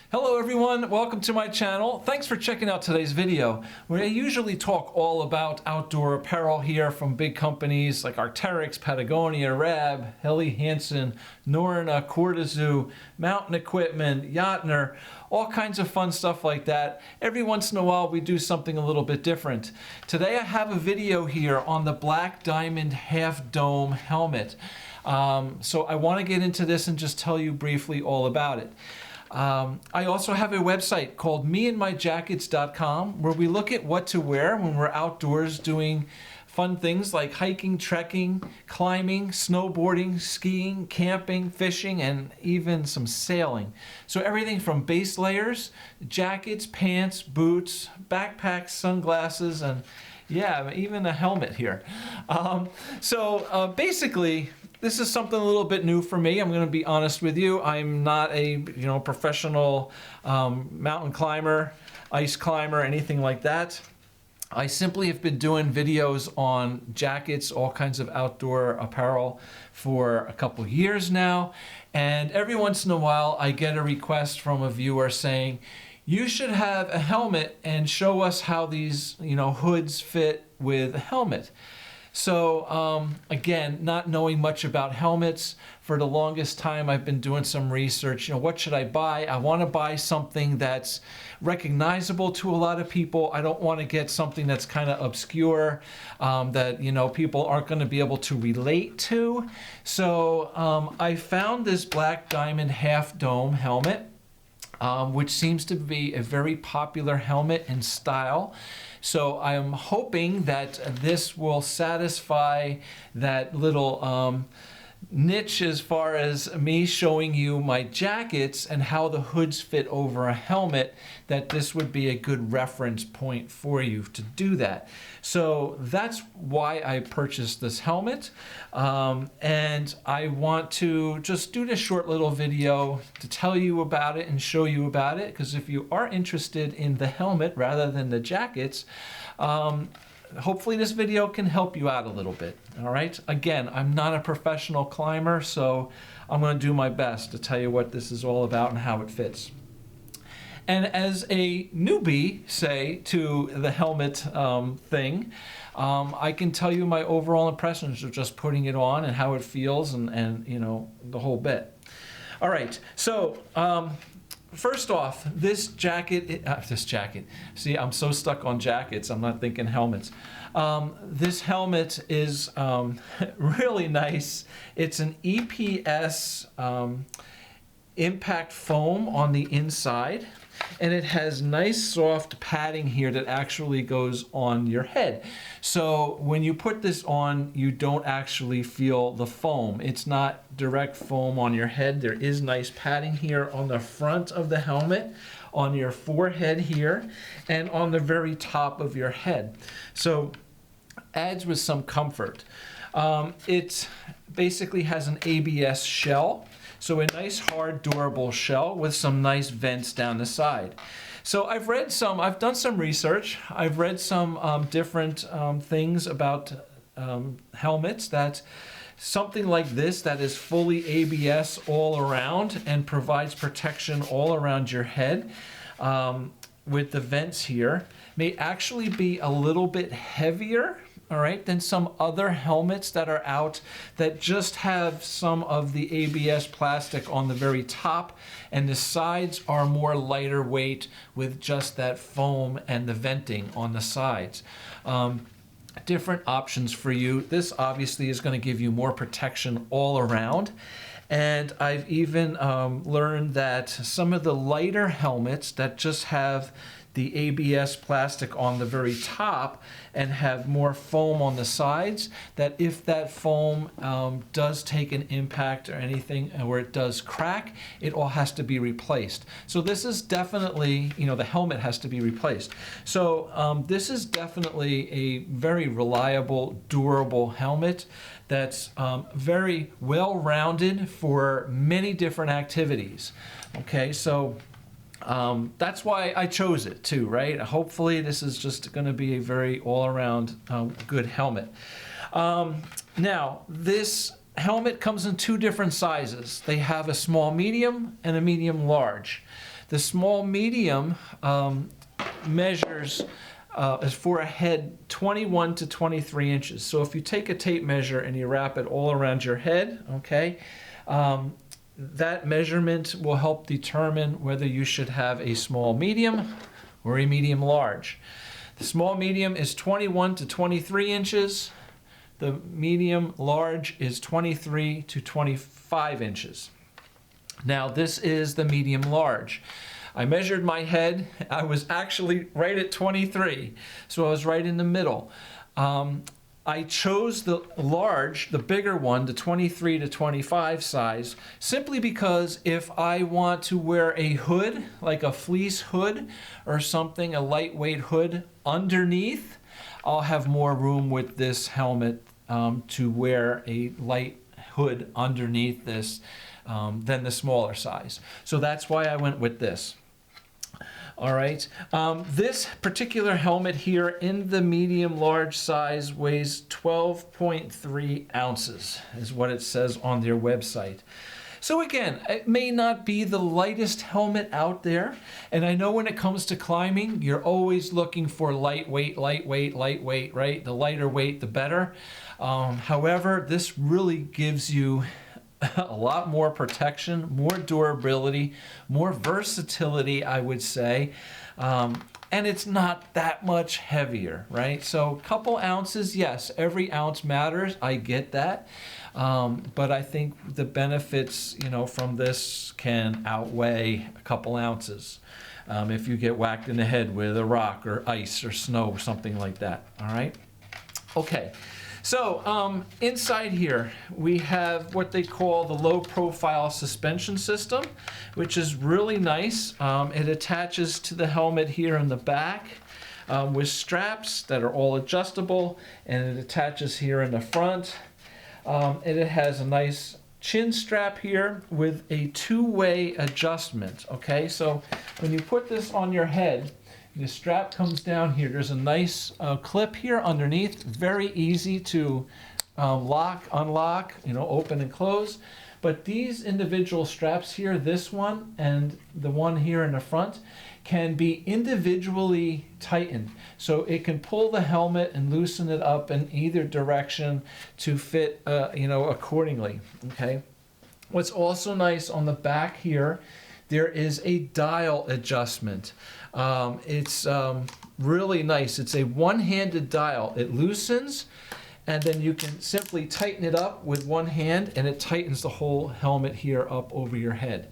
Hello everyone, welcome to my channel. Thanks for checking out today's video, where I usually talk all about outdoor apparel here from big companies like Arc'teryx, Patagonia, Rab, Helly Hansen, Norrøna, Quartazoo, Mountain Equipment, Jotner, all kinds of fun stuff like that. Every once in a while we do something a little bit different. Today I have a video here on the Black Diamond Half Dome helmet. So I want to get into this and just tell you briefly all about it. I also have a website called meandmyjackets.com where we look at what to wear when we're outdoors doing fun things like hiking, trekking, climbing, snowboarding, skiing, camping, fishing, and even some sailing. So everything from base layers, jackets, pants, boots, backpacks, sunglasses, and yeah, even a helmet here. Basically, this is something a little bit new for me. I'm going to be honest with you. I'm not a professional mountain climber, ice climber, anything like that. I simply have been doing videos on jackets, all kinds of outdoor apparel for a couple years now. And every once in a while, I get a request from a viewer saying, you should have a helmet and show us how these hoods fit with a helmet. So again, not knowing much about helmets, for the longest time I've been doing some research. What should I buy? I want to buy something that's recognizable to a lot of people. I don't want to get something that's kind of obscure, that people aren't going to be able to relate to. So I found this Black Diamond Half Dome helmet, which seems to be a very popular helmet in style. So I'm hoping that this will satisfy that little niche as far as me showing you my jackets and how the hoods fit over a helmet, that this would be a good reference point for you to do that. So that's why I purchased this helmet, and I want to just do this short little video to tell you about it and show you about it, because if you are interested in the helmet rather than the jackets, hopefully this video can help you out a little bit. All right, again, I'm not a professional climber, so I'm going to do my best to tell you what this is all about and how it fits. And as a newbie, say, to the helmet thing, I can tell you my overall impressions of just putting it on and how it feels and the whole bit. All right, so first off, this jacket, see, I'm so stuck on jackets, I'm not thinking helmets. This helmet is really nice. It's an EPS impact foam on the inside, and it has nice soft padding here that actually goes on your head. So when you put this on, you don't actually feel the foam. It's not direct foam on your head. There is nice padding here on the front of the helmet, on your forehead here, and on the very top of your head. So adds with some comfort. It basically has an ABS shell. So a nice, hard, durable shell with some nice vents down the side. So I've done some research. I've read some different things about helmets, that something like this that is fully ABS all around and provides protection all around your head with the vents here may actually be a little bit heavier, all right, than some other helmets that are out that just have some of the ABS plastic on the very top, and the sides are more lighter weight with just that foam and the venting on the sides. Different options for you. This obviously is going to give you more protection all around. And I've even learned that some of the lighter helmets that just have the ABS plastic on the very top and have more foam on the sides, that if that foam does take an impact or anything, where it does crack, it all has to be replaced. So this is definitely, the helmet has to be replaced. So this is definitely a very reliable, durable helmet that's very well-rounded for many different activities. Okay, so that's why I chose it too, right? Hopefully this is just going to be a very all-around good helmet. Now, this helmet comes in two different sizes. They have a small medium and a medium large. The small medium measures is for a head 21 to 23 inches. So if you take a tape measure and you wrap it all around your head, okay, that measurement will help determine whether you should have a small medium or a medium large. The small medium is 21 to 23 inches. The medium large is 23 to 25 inches. Now this is the medium large. I measured my head. I was actually right at 23, so I was right in the middle. I chose the large, the bigger one, the 23 to 25 size, simply because if I want to wear a hood, like a fleece hood or something, a lightweight hood underneath, I'll have more room with this helmet to wear a light hood underneath this than the smaller size. So that's why I went with this. All right, this particular helmet here in the medium large size weighs 12.3 ounces is what it says on their website. So again, it may not be the lightest helmet out there, and I know when it comes to climbing, you're always looking for lightweight, right? The lighter weight, the better. However, this really gives you a lot more protection, more durability, more versatility, I would say. And it's not that much heavier, right? So a couple ounces, yes, every ounce matters. I get that. But I think the benefits, from this can outweigh a couple ounces. If you get whacked in the head with a rock or ice or snow or something like that, all right? Okay. So inside here, we have what they call the low profile suspension system, which is really nice. It attaches to the helmet here in the back with straps that are all adjustable, and it attaches here in the front. And it has a nice chin strap here with a two-way adjustment, okay? So when you put this on your head, the strap comes down here. There's a nice clip here underneath, very easy to lock, unlock, open and close. But these individual straps here, this one and the one here in the front, can be individually tightened. So it can pull the helmet and loosen it up in either direction to fit, accordingly, okay? What's also nice on the back here, there is a dial adjustment. It's really nice. It's a one-handed dial. It loosens, and then you can simply tighten it up with one hand, and it tightens the whole helmet here up over your head.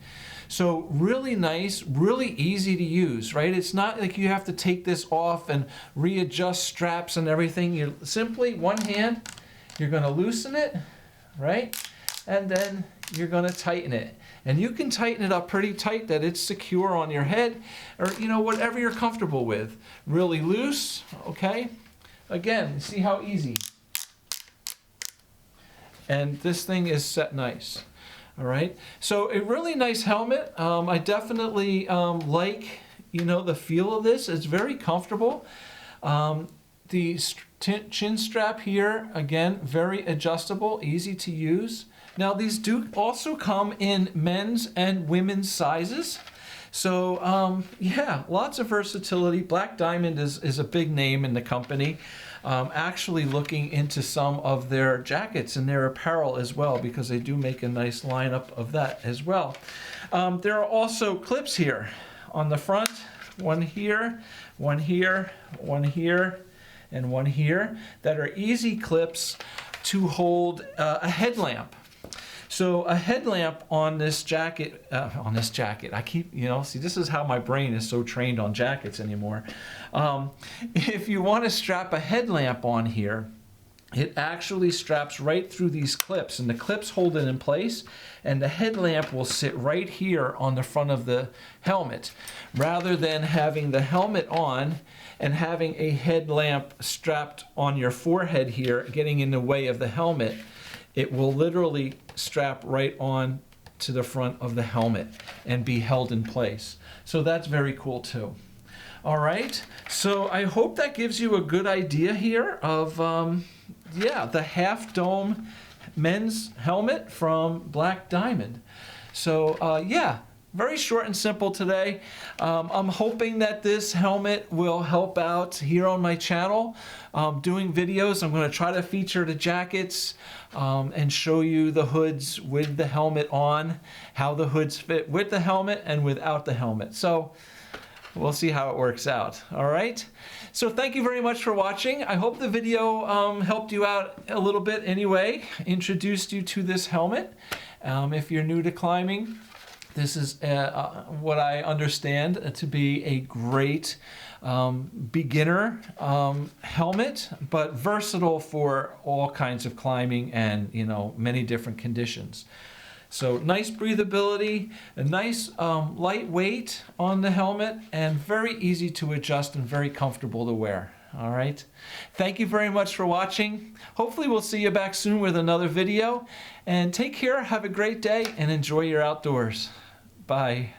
So really nice, really easy to use, right? It's not like you have to take this off and readjust straps and everything. You simply, one hand, you're going to loosen it, right? And then you're going to tighten it. And you can tighten it up pretty tight that it's secure on your head, or whatever you're comfortable with. Really loose, okay? Again, see how easy. And this thing is set nice. All right, so a really nice helmet. I definitely like, the feel of this. It's very comfortable. The chin strap here, again, very adjustable, easy to use. Now these do also come in men's and women's sizes. So yeah, lots of versatility. Black Diamond is a big name in the company. Actually looking into some of their jackets and their apparel as well, because they do make a nice lineup of that as well. There are also clips here on the front, one here, one here, one here, and one here, that are easy clips to hold a headlamp. So a headlamp on this jacket, I keep, see, this is how my brain is so trained on jackets anymore. If you want to strap a headlamp on here, it actually straps right through these clips, and the clips hold it in place, and the headlamp will sit right here on the front of the helmet, rather than having the helmet on and having a headlamp strapped on your forehead here, getting in the way of the helmet. It will literally strap right on to the front of the helmet and be held in place. So that's very cool too. All right, so I hope that gives you a good idea here of, the Half Dome men's helmet from Black Diamond. So yeah, very short and simple today. I'm hoping that this helmet will help out here on my channel. Doing videos, I'm going to try to feature the jackets and show you the hoods with the helmet on, how the hoods fit with the helmet and without the helmet. So we'll see how it works out. All right. So thank you very much for watching. I hope the video helped you out a little bit anyway, introduced you to this helmet. If you're new to climbing, this is what I understand to be a great beginner helmet, but versatile for all kinds of climbing and, you know, many different conditions. So nice breathability, a nice lightweight on the helmet, and very easy to adjust and very comfortable to wear. All right. Thank you very much for watching. Hopefully we'll see you back soon with another video. And take care, have a great day, and enjoy your outdoors. Bye.